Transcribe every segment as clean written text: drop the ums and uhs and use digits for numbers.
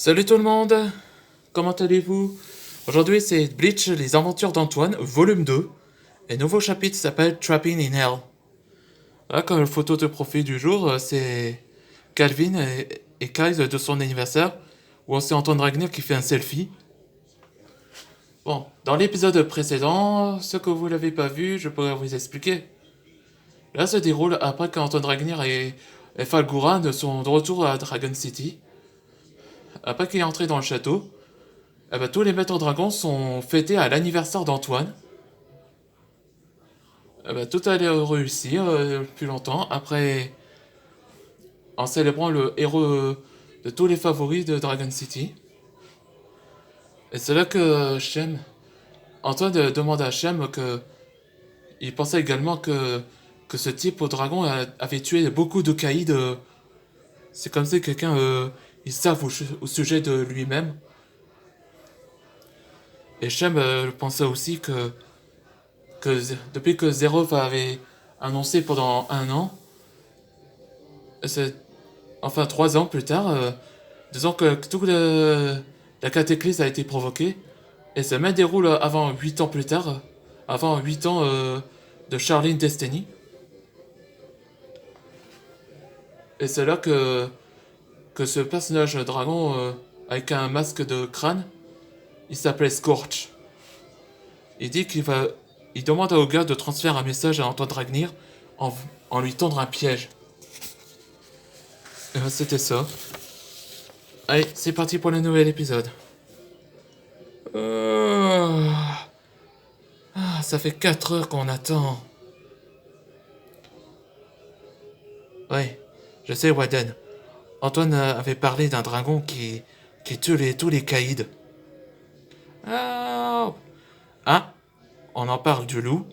Salut tout le monde, comment allez-vous? Aujourd'hui c'est Bleach, les aventures d'Antoine, volume 2, et nouveau chapitre s'appelle Trapping in Hell. Là, comme photo de profil du jour, c'est Calvin et Kyle de son anniversaire, où on sait Antoine Ragnar qui fait un selfie. Bon, dans l'épisode précédent, ce que vous l'avez pas vu, je pourrais vous expliquer. Là se déroule après qu'Antoine Ragnar et Falguran sont de retour à Dragon City. Après qu'il est entré dans le château, eh ben, tous les maîtres dragons sont fêtés à l'anniversaire d'Antoine. Eh ben, tout allait réussir depuis longtemps. Après, en célébrant le héros de tous les favoris de Dragon City. Et c'est là que Antoine demande à Shem que il pensait également que ce type au dragon avait tué beaucoup de caïds. C'est comme si quelqu'un il savent au sujet de lui-même. Et Shem pensait aussi que depuis que Zerov avait annoncé pendant un an, c'est, enfin 3 ans plus tard, disons que la cataclysme a été provoquée, et ça même déroule avant 8 ans plus tard, avant 8 ans de Charlene Destiny. Et c'est là que ce personnage dragon avec un masque de crâne, il s'appelait Scorch. Il dit il demande au gars de transférer un message à Antoine Dragnir en lui tendre un piège. Et ben, c'était ça. Allez, c'est parti pour le nouvel épisode. Ça fait 4 heures qu'on attend. Ouais, je sais, Waden. Antoine avait parlé d'un dragon qui tue tous les caïds. Ah, hein? On en parle du loup?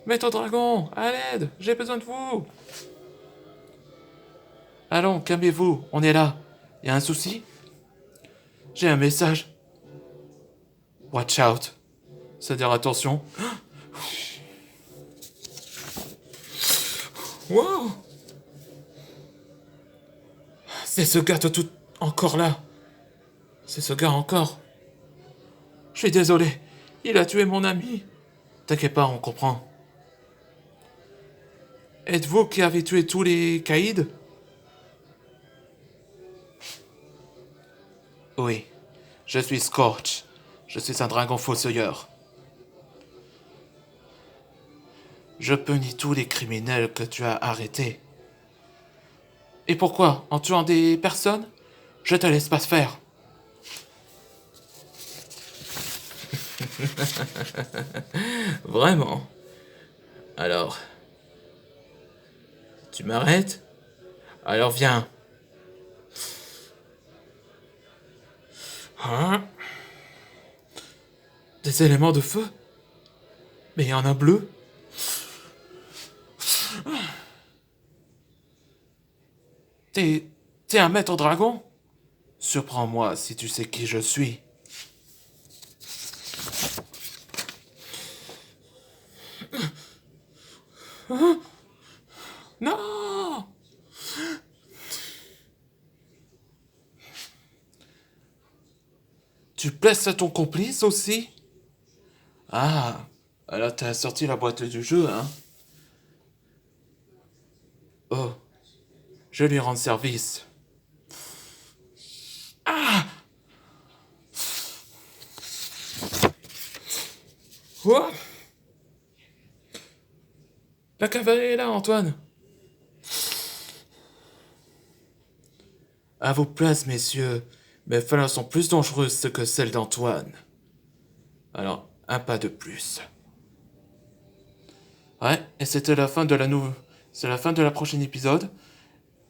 Mais ton dragon, à l'aide, j'ai besoin de vous. Allons, calmez-vous, on est là. Y a un souci? J'ai un message. Watch out. C'est-à-dire attention. Wow. C'est ce gars tout encore là. C'est ce gars encore. Je suis désolé. Il a tué mon ami. T'inquiète pas, on comprend. Êtes-vous qui avez tué tous les caïds? Oui. Je suis Scorch. Je suis un dragon fossoyeur. Je punis tous les criminels que tu as arrêtés. Et pourquoi? En tuant des personnes? Je te laisse pas se faire. Vraiment. Alors, tu m'arrêtes? Alors viens. Hein? Des éléments de feu? Mais il y en a bleu? T'es un maître dragon? Surprends-moi si tu sais qui je suis. Hein? Non! Tu blesses ton complice aussi? Ah, alors t'as sorti la boîte du jeu, hein? Oh, je lui rends service. Ah! Quoi? La cavalerie est là, Antoine. À vos places, messieurs, mes fleurs sont plus dangereuses que celles d'Antoine. Alors, un pas de plus. Ouais, et c'était la fin de c'est la fin de la prochaine épisode.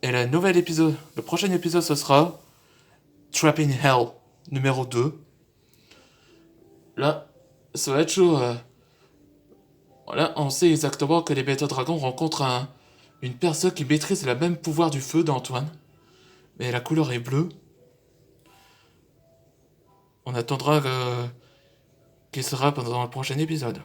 Et le prochain épisode, ce sera Trapping Hell, numéro 2. Là, ça va être chaud. Là, on sait exactement que les bêta dragons rencontrent une personne qui maîtrise le même pouvoir du feu d'Antoine. Mais la couleur est bleue. On attendra qu'il sera pendant le prochain épisode.